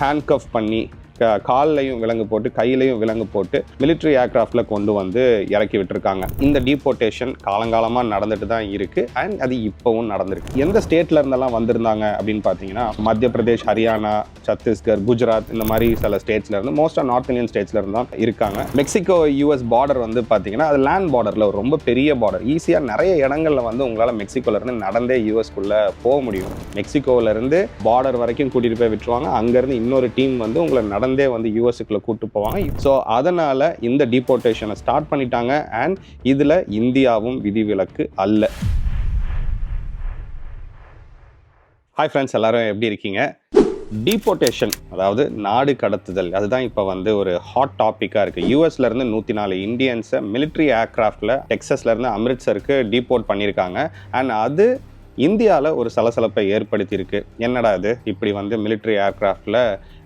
Handcuff பண்ணி கால்லையும் விலங்கு போட்டு கையிலையும் விலங்கு போட்டு மிலிட்ரி ஏர்கிராஃப்டில் கொண்டு வந்து இறக்கி விட்டுருக்காங்க. இந்த டீபோர்டேஷன் காலங்காலமாக நடந்துட்டு தான் இருக்குது அண்ட் அது இப்போவும் நடந்திருக்கு. எந்த ஸ்டேட்ல இருந்தெல்லாம் வந்திருந்தாங்க அப்படின்னு பார்த்தீங்கன்னா மத்திய பிரதேஷ், ஹரியானா, சத்தீஸ்கர், குஜராத் இந்த மாதிரி சில ஸ்டேட்ஸ்ல இருந்து, மோஸ்ட்டாக நார்த் இந்தியன் ஸ்டேட்ஸ்ல இருந்து தான் இருக்காங்க. மெக்சிகோ யூஎஸ் பார்டர் வந்து பார்த்தீங்கன்னா அது லேண்ட் பார்டரில் ரொம்ப பெரிய பார்டர். ஈஸியாக நிறைய இடங்களில் வந்து உங்களால் மெக்சிகோலேருந்து நடந்தே யூஎஸ்குள்ளே போக முடியும். மெக்சிகோவிலேருந்து பார்டர் வரைக்கும் கூட்டிகிட்டு போய் விட்டுருவாங்க. அங்கேருந்து இன்னொரு டீம் வந்து உங்களை நடந்தே வந்து யூஎஸ்க்குள்ள கூட்டு போவாங்க. ஸோ அதனால இந்த டீபோர்டேஷனை ஸ்டார்ட் பண்ணிட்டாங்க அண்ட் இதுல இந்தியாவும் விதிவிலக்கு அல்ல. ஹாய் ஃப்ரெண்ட்ஸ், எல்லாரும் எப்படி இருக்கீங்க? டீபோர்டேஷன் அதாவது நாடு கடத்துதல், அதுதான் இப்போ வந்து ஒரு ஹாட் டாப்பிக்காக இருக்குது. யூஎஸ்ல இருந்து 104 இந்தியன்ஸை மிலிட்ரி ஏர்கிராஃப்டில் டெக்ஸஸ்ல இருந்து அமிர்த்சருக்கு டீபோர்ட் பண்ணியிருக்காங்க. அண்ட் அது இந்தியாவில் ஒரு சலசலப்பை ஏற்படுத்தியிருக்கு. என்னடா இது இப்படி வந்து மிலிட்ரி ஏர்கிராஃப்டில்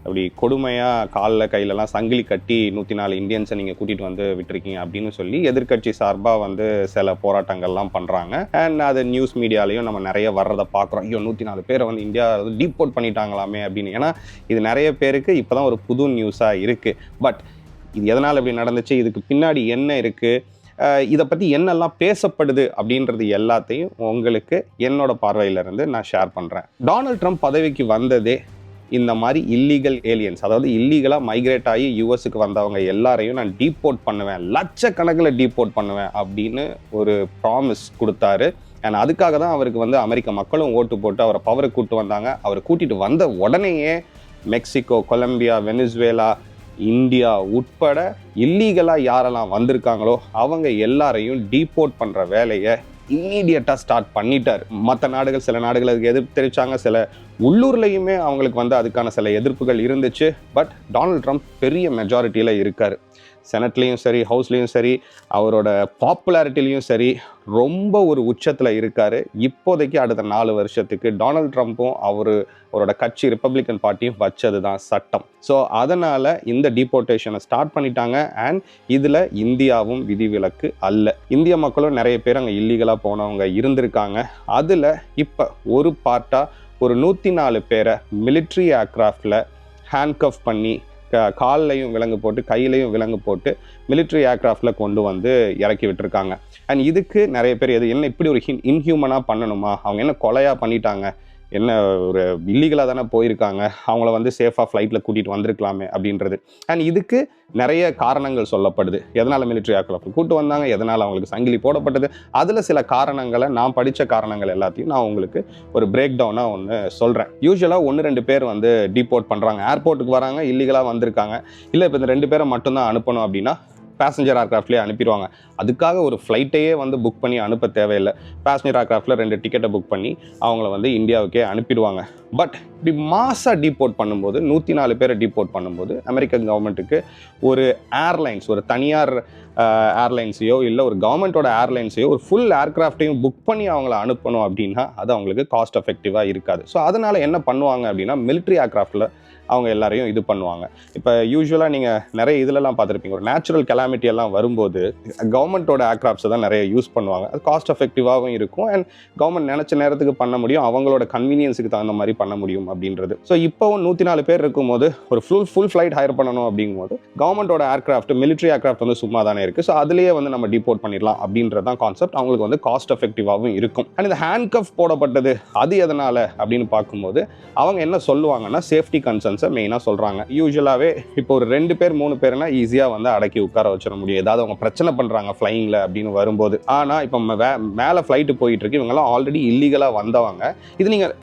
அப்படி கொடுமையாக காலில் கையிலலாம் சங்கிலி கட்டி 104 இந்தியன்ஸை நீங்கள் கூட்டிகிட்டு வந்து விட்டுருக்கீங்க அப்படின்னு சொல்லி எதிர்கட்சி சார்பாக வந்து சில போராட்டங்கள்லாம் பண்ணுறாங்க. அண்ட் அது நியூஸ் மீடியாலையும் நம்ம நிறைய வர்றதை பார்க்குறோம். ஐயோ 104 பேரை வந்து இந்தியா டீபோர்ட் பண்ணிட்டாங்களாமே அப்படின்னு. ஏன்னா இது நிறைய பேருக்கு இப்போ தான் ஒரு புது நியூஸாக இருக்குது. பட் இது எதனால் இப்படி நடந்துச்சு, இதுக்கு பின்னாடி என்ன இருக்குது, இதை பற்றி என்னெல்லாம் பேசப்படுது அப்படின்றது எல்லாத்தையும் உங்களுக்கு என்னோட பார்வையிலிருந்து நான் ஷேர் பண்ணுறேன். டொனால்ட் ட்ரம்ப் பதவிக்கு வந்ததே இந்த மாதிரி இல்லீகல் ஏலியன்ஸ், அதாவது இல்லீகலாக மைக்ரேட் ஆகி யூஎஸ்க்கு வந்தவங்க எல்லாரையும் நான் டீபோர்ட் பண்ணுவேன், லட்சக்கணக்கில் டீபோர்ட் பண்ணுவேன் அப்படின்னு ஒரு ப்ராமிஸ் கொடுத்தாரு. அண்ட் அதுக்காக தான் அவருக்கு வந்து அமெரிக்க மக்களும் ஓட்டு போட்டு அவரை பவருக்கு கூப்பிட்டு வந்தாங்க. அவரை கூட்டிகிட்டு வந்த உடனேயே மெக்சிகோ, கொலம்பியா, வெனிசுவேலா, இந்தியா உட்பட இல்லீகலாக யாரெல்லாம் வந்திருக்காங்களோ அவங்க எல்லாரையும் டீபோர்ட் பண்ணுற வேலையை இம்மீடியட்டாக ஸ்டார்ட் பண்ணிட்டார். மற்ற நாடுகள், சில நாடுகள் அதுக்கு எதிர்ப்பு தெரிவித்தாங்க. சில உள்ளூர்லேயுமே அவங்களுக்கு வந்து அதுக்கான சில எதிர்ப்புகள் இருந்துச்சு. பட் டொனால்ட் ட்ரம்ப் பெரிய மெஜாரிட்டியில் இருக்கார். செனட்லேயும் சரி, ஹவுஸ்லேயும் சரி, அவரோட பாப்புலாரிட்டிலையும் சரி ரொம்ப ஒரு உச்சத்தில் இருக்கார். இப்போதைக்கு அடுத்த 4 வருஷத்துக்கு டொனால்ட் ட்ரம்ப்பும் அவரோட கட்சி ரிப்பப்ளிக்கன் பார்ட்டியும் வச்சது தான் சட்டம். ஸோ அதனால் இந்த டீபோர்டேஷனை ஸ்டார்ட் பண்ணிட்டாங்க அண்ட் இதில் இந்தியாவும் விதிவிலக்கு அல்ல. இந்திய மக்களும் நிறைய பேர் அங்கே இல்லீகலாக போனவங்க இருந்திருக்காங்க. அதில் இப்போ ஒரு பார்ட்டாக ஒரு 104 பேரை மிலிட்ரி ஏர்கிராஃப்டில் ஹேண்ட்கஃப் பண்ணி கால்லையும் விலங்கு போட்டு கையிலையும் விலங்கு போட்டு மிலிட்ரி ஏர்கிராஃப்டில் கொண்டு வந்து இறக்கி விட்டுருக்காங்க. அண்ட் இதுக்கு நிறைய பேர் என்ன இப்படி ஒரு இன்ஹியூமனாக பண்ணணுமா, அவங்க என்ன கொலையாக பண்ணிட்டாங்க, என்ன ஒரு இல்லீகலாக தானே போயிருக்காங்க, அவங்கள வந்து சேஃபாக ஃப்ளைட்டில் கூட்டிகிட்டு வந்திருக்கலாமே அப்படின்றது. அண்ட் இதுக்கு நிறைய காரணங்கள் சொல்லப்படுது. எதனால் மிலிட்ரி ஏர்கிராஃப்ட் கூட்டு வந்தாங்க, எதனால் அவங்களுக்கு சங்கிலி போடப்பட்டது. அதில் சில காரணங்களை, நான் படித்த காரணங்கள் எல்லாத்தையும் நான் உங்களுக்கு ஒரு பிரேக் டவுனாக ஒன்று சொல்கிறேன். யூஸ்வலாக 1-2 பேர் வந்து டீபோர்ட் பண்ணுறாங்க, ஏர்போர்ட்டுக்கு வராங்க, இல்லீகலாக வந்திருக்காங்க. இல்லை இப்போ இந்த 2 பேரை மட்டும்தான் அனுப்பணும் அப்படின்னா பேசஞ்சர் ஏர்கிராஃப்ட்லேயே அனுப்பிடுவாங்க. அதுக்காக ஒரு ஃப்ளைட்டையே வந்து புக் பண்ணி அனுப்ப தேவையில்லை. பேசஞ்சர் ஏர்கிராஃப்டில் 2 டிக்கெட்டை புக் பண்ணி அவங்கள வந்து இந்தியாவுக்கே அனுப்பிடுவாங்க. பட் இப்படி மாசாக டீபோர்ட் பண்ணும்போது, 104 பேரை டீபோர்ட் பண்ணும்போது அமெரிக்க கவர்மெண்ட்டுக்கு ஒரு ஏர்லைன்ஸ், ஒரு தனியார் ஏர்லைன்ஸையோ இல்லை ஒரு கவர்மெண்ட்டோட ஏர்லைன்ஸையோ ஒரு ஃபுல் ஏர்கிராஃப்டையும் புக் பண்ணி அவங்கள அனுப்பணும் அப்படின்னா அது அவங்களுக்கு காஸ்ட் எஃபெக்டிவாக இருக்காது. ஸோ அதனால் என்ன பண்ணுவாங்க அப்படின்னா மிலிட்ரி ஏர்கிராஃப்டில் அவங்க எல்லாரையும் இது பண்ணுவாங்க. இப்போ யூஸ்வலாக நீங்கள் நிறைய இதிலலாம் பார்த்துருப்பீங்க, ஒரு நேச்சுரல் கெலாமிட்டி எல்லாம் வரும்போது கவர்மெண்ட்டோட ஏர்கிராஃப்ட்ஸை தான் நிறைய யூஸ் பண்ணுவாங்க. அது காஸ்ட் எஃபெக்டிவாகவும் இருக்கும் அண்ட் கவர்மெண்ட் நினச்ச நேரத்துக்கு பண்ண முடியும், அவங்களோட கன்வீனியன்ஸுக்கு தகுந்த மாதிரி பண்ண முடியும் அப்படின்றது. ஸோ இப்போவும் 104 பேர் இருக்கும்போது ஒரு ஃபுல் ஃப்ளைட் ஹையர் பண்ணணும் அப்படிங்கும்போது கவர்மெண்ட்டோட ஏர்கிராஃப்ட், மிலிட்ரி ஏர்கிராஃப்ட் வந்து சும்மா தானே இருக்குது. ஸோ அதுலேயே வந்து நம்ம டீபோர்ட் பண்ணிடலாம் அப்படின்றது தான் கான்செப்ட். அவங்களுக்கு வந்து காஸ்ட் எஃபெக்டிவாகவும் இருக்கும். அண்ட் இந்த ஹேண்ட்கஃப் போடப்பட்டது அது எதனால் அப்படின்னு பார்க்கும்போது அவங்க என்ன சொல்லுவாங்கன்னா சேஃப்டி கன்சர்ன்ஸை மெயினாக சொல்கிறாங்க. யூஸ்வலாகவே இப்போ ஒரு 2 பேர் 3 பேர்னா ஈஸியாக வந்து அடக்கி உட்கார வச்சிட முடியும், ஏதாவது அவங்க பிரச்சனை பண்ணுறாங்க ஃப்ளைங்கில் அப்படின்னு வரும்போது. ஆனால் இப்போ மேலே ஃப்ளைட்டு போயிட்டு இருக்கு, இவங்கெல்லாம் ஆல்ரெடி இல்லீகலாக வந்தவங்க. இது நீங்கள்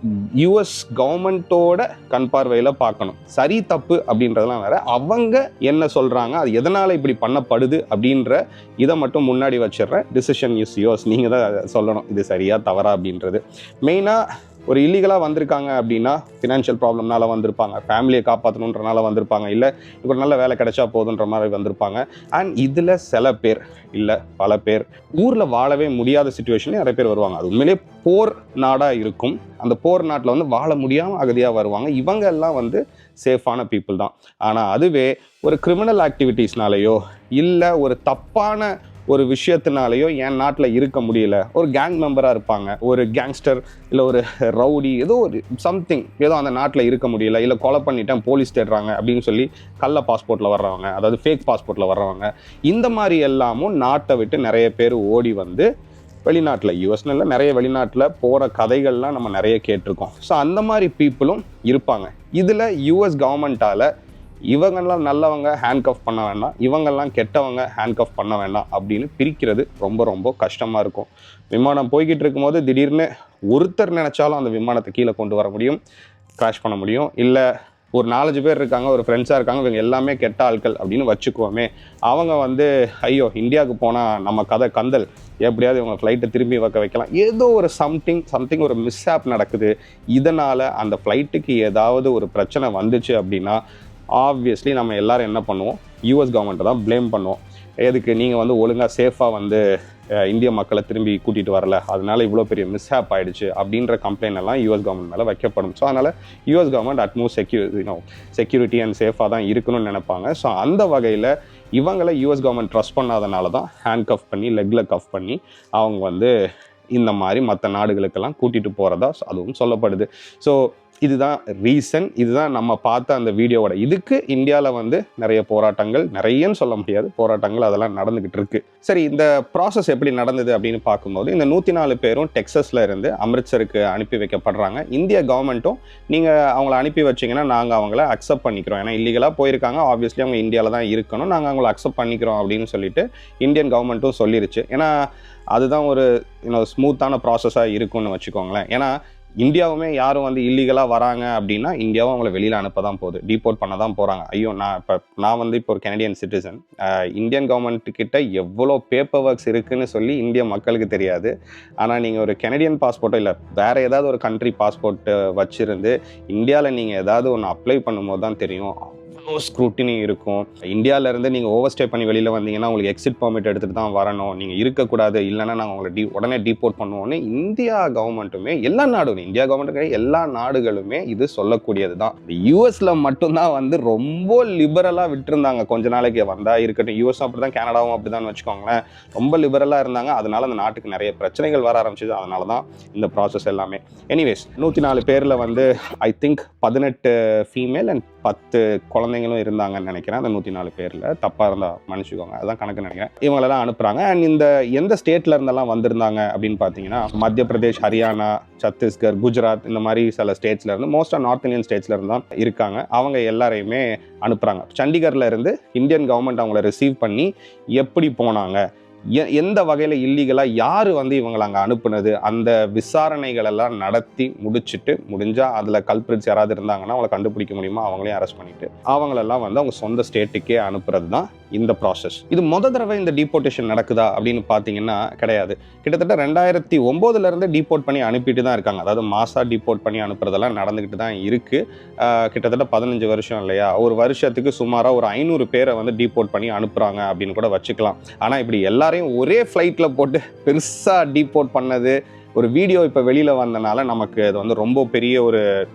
யூஎஸ் கவர்மெண்ட்டோட கண் பார்வையில் பார்க்கணும். சரி தப்பு அப்படின்றதெல்லாம் வேற, அவங்க என்ன சொல்கிறாங்க, அது எதனால் இப்படி பண்ணப்படுது அப்படின்ற இதை மட்டும் முன்னாடி வச்சிடுறேன். டிசிஷன் இஸ் யோர்ஸ், நீங்கள் தான் சொல்லணும் இது சரியா தவறா அப்படின்றது. மெயினாக ஒரு இல்லீகலாக வந்திருக்காங்க அப்படின்னா ஃபினான்ஷியல் ப்ராப்ளம்னால வந்திருப்பாங்க, ஃபேமிலியை காப்பாற்றணுன்றனால வந்திருப்பாங்க, இல்லை ஒரு நல்ல வேலை கிடைச்சா போதுன்ற மாதிரி வந்திருப்பாங்க. அண்ட் இதில் சில பேர் இல்லை பல பேர் ஊரில் வாழவே முடியாத சிச்சுவேஷன்லேயும் நிறைய பேர் வருவாங்க. அது உண்மையிலே போர் நாடாக இருக்கும். அந்த போர் நாட்டில் வந்து வாழ முடியாமல் அகதியாக வருவாங்க. இவங்க எல்லாம் வந்து சேஃபான பீப்புள் தான். ஆனால் அதுவே ஒரு கிரிமினல் ஆக்டிவிட்டீஸ்னாலேயோ இல்லை ஒரு தப்பான ஒரு விஷயத்தினாலேயோ என் நாட்டில் இருக்க முடியல, ஒரு கேங் மெம்பராக இருப்பாங்க, ஒரு கேங்ஸ்டர் இல்லை ஒரு ரவுடி, ஏதோ ஒரு சம்திங், ஏதோ அந்த நாட்டில் இருக்க முடியல, இல்லை கொலை பண்ணிட்டேன் போலீஸ் தேடுறாங்க அப்படின்னு சொல்லி கள்ள பாஸ்போர்ட்டில் வர்றவங்க, அதாவது ஃபேக் பாஸ்போர்ட்டில் வர்றவங்க, இந்த மாதிரி எல்லாமும் நாட்டை விட்டு நிறைய பேர் ஓடி வந்து வெளிநாட்டில், யூஎஸ்ல இல்லை, நிறைய வெளிநாட்டில் போகிற கதைகள்லாம் நம்ம நிறைய கேட்டிருக்கோம். ஸோ அந்த மாதிரி பீப்புளும் இருப்பாங்க. இதில் யூஎஸ் கவர்மெண்ட்டால் இவங்கெல்லாம் நல்லவங்க ஹேண்ட்கஃப் பண்ண வேண்டாம், இவங்கெல்லாம் கெட்டவங்க ஹேண்ட்கஃப் பண்ண வேண்டாம் அப்படின்னு பிரிக்கிறது ரொம்ப ரொம்ப கஷ்டமாக இருக்கும். விமானம் போய்கிட்டு இருக்கும்போது திடீர்னு ஒருத்தர் நினச்சாலும் அந்த விமானத்தை கீழே கொண்டு வர முடியும், கிராஷ் பண்ண முடியும். இல்லை ஒரு 4-5 பேர் இருக்காங்க, ஒரு ஃப்ரெண்ட்ஸாக இருக்காங்க, இவங்க எல்லாமே கெட்ட ஆட்கள் அப்படின்னு வச்சுக்குவோமே, அவங்க வந்து ஐயோ இந்தியாவுக்கு போனால் நம்ம கதை கந்தல், எப்படியாவது இவங்க ஃப்ளைட்டை திரும்பி வைக்கலாம், ஏதோ ஒரு சம்திங் ஒரு மிஸ்ஹேப் நடக்குது, இதனால் அந்த ஃப்ளைட்டுக்கு ஏதாவது ஒரு பிரச்சனை வந்துச்சு அப்படின்னா ஆப்வியஸ்லி நம்ம எல்லோரும் என்ன பண்ணுவோம், யூஎஸ் கவர்மெண்ட்டை தான் ப்ளேம் பண்ணுவோம். எதுக்கு நீங்கள் வந்து ஒழுங்காக சேஃபாக வந்து இந்திய மக்களை திரும்பி கூட்டிகிட்டு வரல, அதனால இவ்வளோ பெரிய மிஸ்ஹேப் ஆகிடுச்சு அப்படின்ற கம்ப்ளைண்ட் எல்லாம் யூஎஸ் கவர்மெண்ட் மேலே வைக்கப்படும். ஸோ அதனால் US government utmost security and சேஃபாக தான் இருக்கணும்னு நினைப்பாங்க. ஸோ அந்த வகையில் இவங்களை யூஎஸ் கவர்மெண்ட் ட்ரஸ்ட் பண்ணாதனால தான் ஹேண்ட் கஃப் பண்ணி லெக்கில் கஃப் பண்ணி அவங்க வந்து இந்த மாதிரி மற்ற நாடுகளுக்கெல்லாம் கூட்டிகிட்டு போகிறதா அதுவும் சொல்லப்படுது. ஸோ இதுதான் ரீசன், இதுதான் நம்ம பார்த்த அந்த வீடியோவோட. இதுக்கு இந்தியாவில் வந்து நிறைய போராட்டங்கள், நிறையன்னு சொல்ல முடியாது, போராட்டங்கள் அதெல்லாம் நடந்துக்கிட்டு இருக்கு. சரி, இந்த ப்ராசஸ் எப்படி நடந்தது அப்படின்னு பார்க்கும்போது இந்த 104 பேரும் டெக்ஸஸில் இருந்து அமிர்த்சருக்கு அனுப்பி வைக்கப்படுறாங்க. இந்திய கவர்மெண்ட்டும் நீங்கள் அவங்கள அனுப்பி வச்சிங்கன்னா நாங்கள் அவங்கள அக்செப்ட் பண்ணிக்கிறோம், ஏன்னா இல்லீகலாக போயிருக்காங்க, ஆப்வியஸ்லி அவங்க இந்தியாவில் தான் இருக்கணும், நாங்கள் அவங்கள அக்செப்ட் பண்ணிக்கிறோம் அப்படின்னு சொல்லிட்டு இந்தியன் கவர்மெண்ட்டும் சொல்லிருச்சு. ஏன்னா அதுதான் ஒரு ஸ்மூத்தான ப்ராசஸாக இருக்கும்னு வச்சுக்கோங்களேன். ஏன்னா இந்தியாவுமே யாரும் வந்து இல்லீகலாக வராங்க அப்படின்னா இந்தியாவும் அவங்கள வெளியில் அனுப்ப தான் போகுது, டீபோர்ட் பண்ண தான் போகிறாங்க. ஐயோ நான் வந்து இப்போ ஒரு கனடியன் சிட்டிசன், இந்தியன் கவர்மெண்ட் கிட்ட எவ்வளோ பேப்பர் ஒர்க்ஸ் இருக்குன்னு சொல்லி இந்திய மக்களுக்கு தெரியாது. ஆனால் நீங்கள் ஒரு கனடியன் பாஸ்போர்ட்டோ இல்லை வேறு ஏதாவது ஒரு கண்ட்ரி பாஸ்போர்ட்டு வச்சுருந்து இந்தியாவில் நீங்கள் ஏதாவது ஒன்று அப்ளை பண்ணும்போது தான் தெரியும், ஸ்க்ரூட்டினி இருக்கும். இந்தியாவிலேருந்து நீங்கள் ஓவர் ஸ்டே பண்ணி வெளியில் வந்தீங்கன்னா உங்களுக்கு எக்ஸிட் பர்மிட் எடுத்துகிட்டு தான் வரணும், நீங்கள் இருக்கக்கூடாது, இல்லைன்னா நாங்கள் உங்களை உடனே டீபோர்ட் பண்ணுவோன்னு இந்தியா கவர்மெண்ட்டுமே, எல்லா நாடும், இந்தியா கவர்மெண்ட்டு எல்லா நாடுகளுமே இது சொல்லக்கூடியது தான். யூஎஸில் மட்டும்தான் வந்து ரொம்ப லிபரலாக விட்டுருந்தாங்க. கொஞ்ச நாளைக்கு வந்தால் இருக்கட்டும், யூஎஸும் அப்படி தான், கனடாவும் அப்படி தான் வச்சுக்கோங்களேன், ரொம்ப லிபரலாக இருந்தாங்க. அதனால அந்த நாட்டுக்கு நிறைய பிரச்சனைகள் வர ஆரம்பிச்சிது. அதனால தான் இந்த ப்ராசஸ் எல்லாமே. எனிவேஸ் 104 பேரில் வந்து ஐ திங்க் 18 ஃபீமேல் அண்ட் 10 குழந்தைங்களும் இருந்தாங்கன்னு நினைக்கிறேன். அந்த 104 பேரில் தப்பாக இருந்தால் மன்னிச்சுக்கோங்க, அதுதான் கணக்கு நினைக்கிறேன். இவங்களெல்லாம் அனுப்புகிறாங்க. அண்ட் இந்த எந்த ஸ்டேட்டில் இருந்தெல்லாம் வந்திருந்தாங்க அப்படின்னு பார்த்தீங்கன்னா மத்திய பிரதேஷ், ஹரியானா, சத்தீஸ்கர், குஜராத், இந்த மாதிரி சில ஸ்டேட்ஸில் இருந்து, மோஸ்ட்டாக நார்த் இந்தியன் ஸ்டேட்ஸில் இருந்து தான் இருக்காங்க. அவங்க எல்லாரையுமே அனுப்புகிறாங்க. சண்டிகரில் இருந்து இந்தியன் கவர்மெண்ட் அவங்கள ரிசீவ் பண்ணி எப்படி போனாங்க, எந்த வகையில் இல்லீகலாக யார் வந்து இவங்களை அங்கே அனுப்புனது, அந்த விசாரணைகள் எல்லாம் நடத்தி முடிஞ்சால் அதில் கல்பிரிட்ஸ் யாராவது இருந்தாங்கன்னா அவங்களை கண்டுபிடிக்க முடியுமா, அவங்களையும் அரெஸ்ட் பண்ணிட்டு அவங்களெல்லாம் வந்து அவங்க சொந்த ஸ்டேட்டுக்கே அனுப்புறது தான் இந்த ப்ராசஸ். இது தடவை இந்த டீபோர்டேஷன் நடக்குதா அப்படின்னு பார்த்தீங்கன்னா கிடையாது. கிட்டத்தட்ட 2009 டீபோர்ட் பண்ணி அனுப்பிட்டு தான் இருக்காங்க. அதாவது மாசா டீபோர்ட் பண்ணி அனுப்புறதெல்லாம் நடந்துக்கிட்டு தான் இருக்குது. கிட்டத்தட்ட 15 வருஷம் இல்லையா, ஒரு வருஷத்துக்கு சுமாராக ஒரு 500 பேரை வந்து டீபோர்ட் பண்ணி அனுப்புகிறாங்க அப்படின்னு கூட வச்சுக்கலாம். ஆனால் இப்படி எல்லாரையும் ஒரே ஃப்ளைட்டில் போட்டு பெருசாக டீபோர்ட் பண்ணது ஒரு வீடியோ இப்போ வெளியில் வந்தனால நமக்கு அது வந்து ரொம்ப பெரிய ஒரு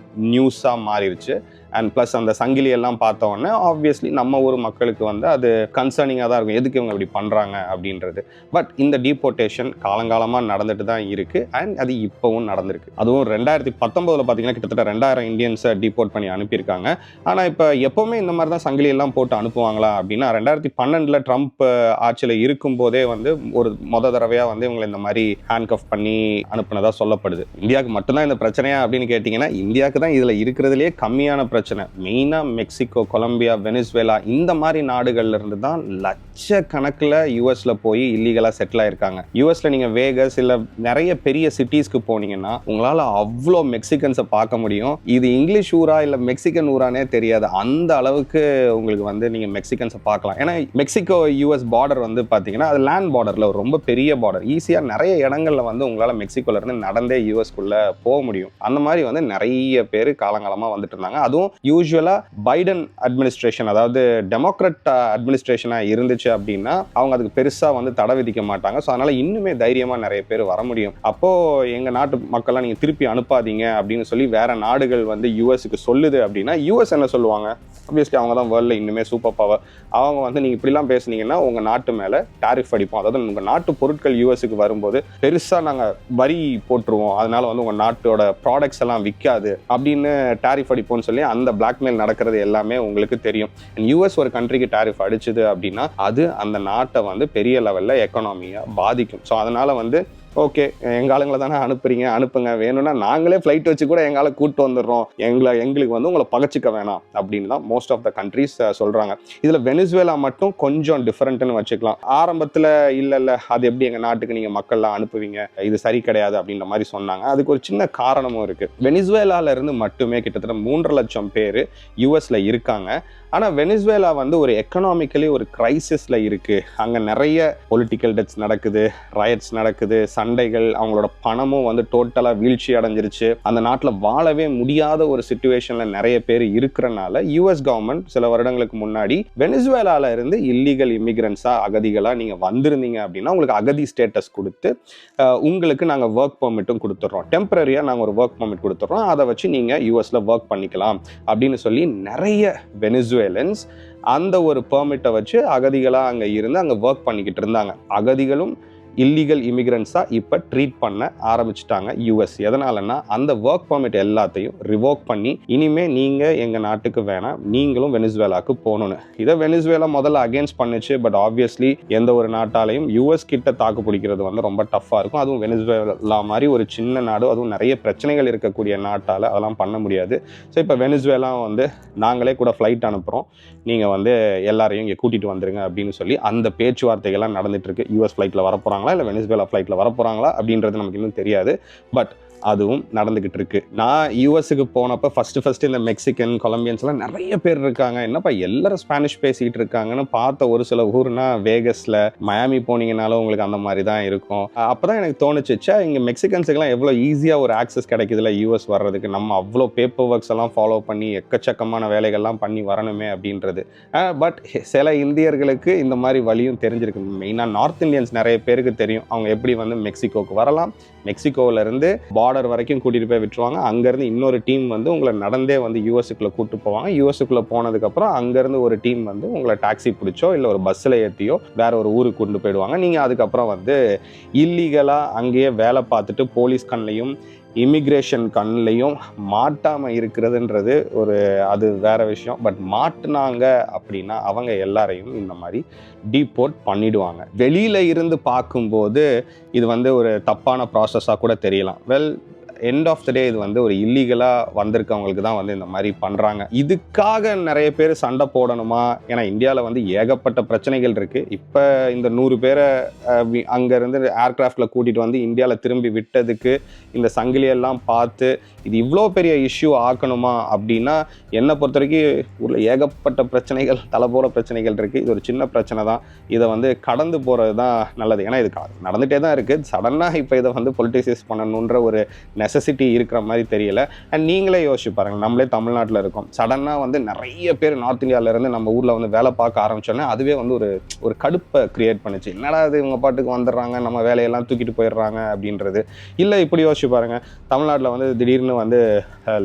நியூஸாக மாறிடுச்சு. அண்ட் ப்ளஸ் அந்த சங்கிலி எல்லாம் பார்த்தோன்னே ஆப்வியஸ்லி நம்ம ஊர் மக்களுக்கு வந்து அது கன்சர்னிங்காக தான் இருக்கும், எதுக்கு இவங்க இப்படி பண்ணுறாங்க அப்படின்றது. பட் இந்த டீபோர்டேஷன் காலங்காலமாக நடந்துட்டு தான் இருக்குது. அண்ட் அது இப்போவும் நடந்திருக்கு. அதுவும் 2019 பார்த்தீங்கன்னா கிட்டத்தட்ட 2000 இந்தியன்ஸை டீபோர்ட் பண்ணி அனுப்பியிருக்காங்க. ஆனால் இப்போ எப்போவுமே இந்த மாதிரி தான் சங்கிலி எல்லாம் போட்டு அனுப்புவாங்களா அப்படின்னா 2012 ட்ரம்ப் ஆட்சியில் இருக்கும்போதே வந்து ஒரு தடவையாக வந்து இவங்களை இந்த மாதிரி ஹேண்ட் கஃப் பண்ணி அனுப்புனதாக சொல்லப்படுது. இந்தியாவுக்கு மட்டும்தான் இந்த பிரச்சனையா அப்படின்னு கேட்டிங்கன்னா இந்தியாவுக்கு தான் இதில் இருக்கிறதுலே கம்மியான பிரச்சனை. மெயினாக மெக்சிகோ, கொலம்பியா, வெனிசுவேலா, இந்த மாதிரி நாடுகள்ல இருந்து தான் லட்சக்கணக்கில் யூஎஸ்ல போய் இல்லீகலாக செட்டில் ஆயிருக்காங்க. யூஎஸ்ல நீங்கள் வேகஸ் இல்லை நிறைய பெரிய சிட்டிஸ்க்கு போனீங்கன்னா உங்களால் அவ்வளோ மெக்சிகன்ஸை பார்க்க முடியும். இது இங்கிலீஷ் ஊரா இல்லை மெக்சிகன் ஊரானே தெரியாது, அந்த அளவுக்கு உங்களுக்கு வந்து நீங்கள் மெக்சிகன்ஸை பார்க்கலாம். ஏன்னா மெக்சிகோ யூஎஸ் பார்டர் வந்து பார்த்தீங்கன்னா அது லேண்ட் பார்டரில் ரொம்ப பெரிய பார்டர். ஈஸியாக நிறைய இடங்கள்ல வந்து உங்களால் மெக்சிகோலேருந்து நடந்தே யூஎஸ்குள்ளே போக முடியும். அந்த மாதிரி வந்து நிறைய பேர் காலங்காலமாக வந்துட்டு இருந்தாங்க. அதுவும் யூஸ்வலா பைடன் அட்மினிஸ்ட்ரேஷன், அதாவது டெமோக்ராட் அட்மினிஸ்ட்ரேஷனா இருந்துச்சு அப்படின்னா அவங்க அதுக்கு பெருசா வந்து தடை விதிக்க மாட்டாங்க. ஸோ அதனால இன்னுமே தைரியமா நிறைய பேர் வர முடியும். அப்போ எங்க நாட்டு மக்கள்லாம் நீங்க திருப்பி அனுப்பாதீங்க அப்படின்னு சொல்லி வேற நாடுகள் வந்து யூஎஸ்க்கு சொல்லுது அப்படின்னா யூஎஸ் என்ன சொல்லுவாங்க? ஆப்வியஸ்லி அவங்க தான் வேர்ல்ட்ல இன்னுமே சூப்பர் பவர். அவங்க வந்து நீங்க இப்படிலாம் பேசுனீங்கன்னா உங்க நாட்டு மேல டாரிஃப் அடிப்போம், அதாவது உங்க நாட்டு பொருட்கள் யூஎஸ்க்கு வரும்போது பெருசா நாங்க வரி போட்டுருவோம், அதனால வந்து உங்க நாட்டோட ப்ராடக்ட்ஸ் எல்லாம் விற்காது அப்படின்னு டாரிஃப் அடிப்போம்னு சொல்லி அந்த பிளாக்மெயில் நடக்கிறது எல்லாமே உங்களுக்கு தெரியும். யூஎஸ் ஒரு கண்ட்ரிக்கு டாரிஃப் அடிச்சுது அப்படின்னா அது அந்த நாட்டை வந்து பெரிய லெவல்ல எக்கானமியா பாதிக்கும். ஸோ அதனால வந்து ஓகே, எங்க ஆளுங்களை தானே அனுப்புறீங்க, அனுப்புங்க, வேணும்னா நாங்களே ஃப்ளைட் வச்சு கூட எங்கால கூட்டு வந்துடுறோம், எங்களுக்கு வந்து உங்களை பகச்சிக்க வேணாம் அப்படின்னு தான் மோஸ்ட் ஆஃப் த கண்ட்ரீஸ் சொல்றாங்க. இதுல வெனிசுவேலா மட்டும் கொஞ்சம் டிஃபரெண்ட்னு வச்சுக்கலாம். ஆரம்பத்துல இல்ல அது எப்படி எங்க நாட்டுக்கு நீங்க மக்கள்லாம் அனுப்புவீங்க, இது சரி கிடையாது அப்படின்ற மாதிரி சொன்னாங்க. அதுக்கு ஒரு சின்ன காரணமும் இருக்கு. வெனிசுவேலால இருந்து மட்டுமே கிட்டத்தட்ட 3.5 லட்சம் பேர் யூஎஸ்ல இருக்காங்க. ஆனா வெனிசுவேலா வந்து ஒரு எக்கனாமிக்கலி ஒரு கிரைசிஸ்ல இருக்கு. அங்க நிறைய பொலிட்டிக்கல் டெத்ஸ் நடக்குது, ரயட்ஸ் நடக்குது, சண்டைகள், அவங்களோட பணமும் வந்து டோட்டலா வீழ்ச்சி அடைஞ்சிருச்சு. அந்த நாட்டில் வாழவே முடியாத ஒரு சிச்சுவேஷன்ல நிறைய பேர் இருக்கிறனால யூஎஸ் கவர்மெண்ட் சில வருடங்களுக்கு முன்னாடி வெனிசுவேலால இருந்து இல்லீகல் இமிகிரன்ஸா, அகதிகளா நீங்க வந்திருந்தீங்க அப்படின்னா உங்களுக்கு அகதி ஸ்டேட்டஸ் கொடுத்து உங்களுக்கு நாங்க ஒர்க் பெர்மிட்டும் கொடுத்துட்றோம், டெம்பரரியா நாங்க ஒரு ஒர்க் பெர்மிட் கொடுத்துட்றோம், அதை வச்சு நீங்க யூஎஸ்ல ஒர்க் பண்ணிக்கலாம் அப்படின்னு சொல்லி நிறைய வெனிசுவேலன்ஸ் அந்த ஒரு பெர்மிட்டை வச்சு அகதிகளா அங்க இருந்து அங்க ஒர்க் பண்ணிக்கிட்டு இருந்தாங்க. அகதிகளும் இல்லீகல் இமிகிரன்ஸா இப்ப ட்ரீட் பண்ண ஆரம்பிச்சுட்டாங்க யூஎஸ். எதனாலன்னா அந்த ஒர்க் பெர்மிட் எல்லாத்தையும் ரிவோக் பண்ணி இனிமே நீங்க எங்க நாட்டுக்கு வேணாம், நீங்களும் வெனிசுவேலாக்கு போகணும்னு. இதை வெனிசுவேலா முதல்ல அகேன்ஸ்ட் பண்ணுச்சு. பட் ஆப்வியஸ்லி எந்த ஒரு நாட்டாலையும் யூஎஸ் கிட்ட தாக்கு பிடிக்கிறது வந்து ரொம்ப டஃபா இருக்கும். அதுவும் வெனிசுவேலா மாதிரி ஒரு சின்ன நாடு, அதுவும் நிறைய பிரச்சனைகள் இருக்கக்கூடிய நாட்டால அதெல்லாம் பண்ண முடியாது. ஸோ இப்போ வெனிசுவேலா வந்து நாங்களே கூட ஃப்ளைட் அனுப்புறோம், நீங்க வந்து எல்லாரையும் இங்கே கூட்டிட்டு வந்துருங்க அப்படின்னு சொல்லி அந்த பேச்சுவார்த்தைகள்லாம் நடந்துட்டு இருக்கு. யூஎஸ் ஃப்ளைட்ல வரப்போறாங்க இல்லை வெனிசுவேலா ஃப்ளைட்ல வரப்போறாங்களா அப்படின்றது நமக்கு இன்னும் தெரியாது. பட் அதுவும் நடந்துகிட்டு இருக்கு. நான் யூஎஸ்க்கு போனப்ப ஃபர்ஸ்ட் இந்த மெக்சிகன், கொலம்பியன்ஸ் எல்லாம் நிறைய பேர் இருக்காங்க. என்னப்பா எல்லாரும் ஸ்பானிஷ் பேசிட்டு இருக்காங்கன்னு பார்த்த ஒரு சில ஊர்னா வேகஸ்ல, மயாமி போனீங்கனாலும் உங்களுக்கு அந்த மாதிரி தான் இருக்கும். அப்பதான் எனக்கு தோணுச்சுச்சா இங்க மெக்சிகன்ஸுக்கெல்லாம் எவ்வளோ ஈஸியா ஒரு ஆக்சஸ் கிடைக்குதுல யூஎஸ் வர்றதுக்கு, நம்ம அவ்வளோ பேப்பர் ஒர்க்ஸ் எல்லாம் ஃபாலோ பண்ணி எக்கச்சக்கமான வேலைகள்லாம் பண்ணி வரணுமே அப்படின்றது. பட் சில இந்தியர்களுக்கு இந்த மாதிரி வழியும் தெரிஞ்சிருக்கு. மெயினாக நார்த் இந்தியன்ஸ் நிறைய பேருக்கு தெரியும் அவங்க எப்படி வந்து மெக்சிகோக்கு வரலாம், மெக்சிகோல இருந்து பார்டர் வரைக்கும் கூட்டிட்டு போய் விட்டுருவாங்க. அங்கேருந்து இன்னொரு டீம் வந்து உங்களை நடந்தே வந்து யூஎஸ்க்குள்ள கூட்டு போவாங்க. யூஎஸ்க்குள்ள போனதுக்கப்புறம் அங்கேருந்து ஒரு டீம் வந்து உங்களை டாக்ஸி பிடிச்சோ இல்லை ஒரு பஸ்ஸில் ஏற்றியோ வேற ஒரு ஊருக்கு கொண்டு போயிடுவாங்க. நீங்கள் அதுக்கப்புறம் வந்து இல்லீகலாக அங்கேயே வேலை பார்த்துட்டு போலீஸ் கண்ணையும் இமிக்ரேஷன் கண்ணிலையும் மாட்டாமல் இருக்கிறதுன்றது ஒரு அது வேற விஷயம். பட் மாட்டினாங்க அப்படின்னா அவங்க எல்லாரையும் இந்த மாதிரி டீபோர்ட் பண்ணிடுவாங்க. வெளியில இருந்து பார்க்கும்போது இது வந்து ஒரு தப்பான ப்ராசஸாக கூட தெரியலாம். வெல், எண்ட் ஆஃப் த டே இது வந்து ஒரு இல்லீகலாக வந்திருக்கவங்களுக்கு தான் வந்து இந்த மாதிரி பண்ணுறாங்க. இதுக்காக நிறைய பேர் சண்டை போடணுமா? ஏன்னா இந்தியாவில் வந்து ஏகப்பட்ட பிரச்சனைகள் இருக்குது. இப்போ இந்த 100 பேரை அங்கேருந்து ஏர்கிராஃப்டில் கூட்டிகிட்டு வந்து இந்தியாவில் திரும்பி விட்டதுக்கு இந்த சங்கிலியெல்லாம் பார்த்து இது இவ்வளோ பெரிய இஷ்யூ ஆக்கணுமா அப்படின்னா என்னை பொறுத்த வரைக்கும் ஊரில் ஏகப்பட்ட பிரச்சனைகள், தலைபோல பிரச்சனைகள் இருக்குது. இது ஒரு சின்ன பிரச்சனை தான். இதை வந்து கடந்து போகிறது தான் நல்லது. ஏன்னா இது நடந்துகிட்டே தான் இருக்குது. சடனாக இப்போ இதை வந்து பொலிட்டிசைஸ் பண்ணணுன்ற ஒரு நெசசிட்டி இருக்கிற மாதிரி தெரியல. அண்ட் நீங்களே யோசிச்சு பாருங்க, நம்மளே தமிழ்நாட்டில் இருக்கோம், சடனாக வந்து நிறைய பேர் நார்த் இந்தியாவிலேருந்து நம்ம ஊரில் வந்து வேலை பார்க்க ஆரம்பிச்சோன்னா அதுவே வந்து ஒரு கடுப்பை கிரியேட் பண்ணுச்சு. என்னடா அது இவங்க பாட்டுக்கு வந்துடுறாங்க, நம்ம வேலையெல்லாம் தூக்கிட்டு போயிடுறாங்க அப்படின்றது. இல்லை இப்படி யோசிச்சு பாருங்க, தமிழ்நாட்டில் வந்து திடீர்னு வந்து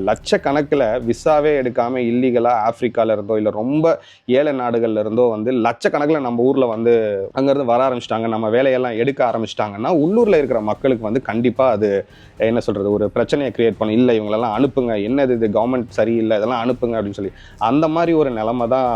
லட்சக்கணக்கில் விசாவே எடுக்காமல் இல்லீகலாக ஆப்பிரிக்கால இருந்தோ இல்லை ரொம்ப ஏழை நாடுகள்ல இருந்தோ வந்து லட்சக்கணக்கில் நம்ம ஊரில் வந்து அங்கேருந்து வர ஆரம்பிச்சிட்டாங்க, நம்ம வேலையெல்லாம் எடுக்க ஆரம்பிச்சிட்டாங்கன்னா உள்ளூரில் இருக்கிற மக்களுக்கு வந்து கண்டிப்பாக அது என்ன சொல்கிறது ஒரு பிரச்சனையை கிரியேட் பண்ணும். இல்லை இவங்களெல்லாம் அனுப்புங்க, என்னது இது கவர்மெண்ட் சரியில்லை, இதெல்லாம் அனுப்புங்க அப்படின்னு சொல்லி அந்த மாதிரி ஒரு நிலைமை தான்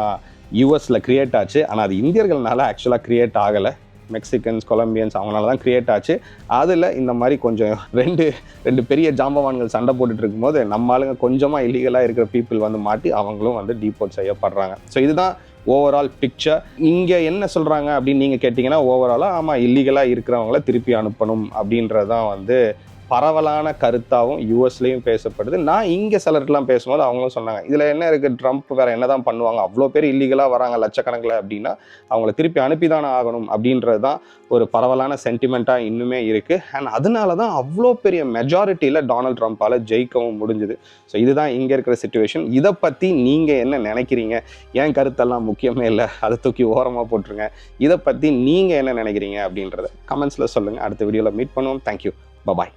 யூஎஸ்ல கிரியேட் ஆச்சு. ஆனால் அது இந்தியர்கள்னால ஆக்சுவலாக கிரியேட் ஆகலை. மெக்சிகன்ஸ், கொலம்பியன்ஸ் அவங்களால தான் கிரியேட் ஆச்சு. அதில் இந்த மாதிரி கொஞ்சம் ரெண்டு பெரிய ஜாம்பவான்கள் சண்டை போட்டுட்டு இருக்கும்போது நம்ம ஆளுங்க கொஞ்சமாக இல்லீகலாக இருக்கிற பீப்புள் வந்து மாட்டி அவங்களும் வந்து டீபோர்ட் செய்யப்படுறாங்க. ஸோ இதுதான் ஓவரால் பிக்சர். இங்கே என்ன சொல்கிறாங்க அப்படின்னு நீங்கள் கேட்டிங்கன்னா ஓவராலாக ஆமாம் இல்லீகலாக இருக்கிறவங்கள திருப்பி அனுப்பணும் அப்படின்றதான் வந்து பரவலான கருத்தாகவும் யூஎஸ்லேயும் பேசப்படுது. நான் இங்கே சிலர்லாம் பேசும்போது அவங்களும் சொன்னாங்க, இதில் என்ன இருக்குது, ட்ரம்ப் வேறு என்ன தான் பண்ணுவாங்க, அவ்வளோ பேர் இல்லீகலாக வராங்க லட்சக்கணக்கில் அப்படின்னா அவங்கள திருப்பி அனுப்பி தானே ஆகணும் அப்படின்றது தான் ஒரு பரவலான சென்டிமெண்ட்டாக இன்னுமே இருக்குது. அண்ட் அதனால தான் அவ்வளோ பெரிய மெஜாரிட்டியில் டொனால்ட் ட்ரம்ப்பால் ஜெயிக்கவும் முடிஞ்சுது. ஸோ இதுதான் இங்கே இருக்கிற சிச்சுவேஷன். இதை பற்றி நீங்கள் என்ன நினைக்கிறீங்க? ஏன் கருத்தெல்லாம் முக்கியமே இல்லை, அதை தூக்கி ஓரமாக போட்டுருங்க. இதை பற்றி நீங்கள் என்ன நினைக்கிறீங்க அப்படின்றத கமெண்ட்ஸில் சொல்லுங்கள். அடுத்த வீடியோவில் மீட் பண்ணுவோம். தேங்க்யூ. பாய்.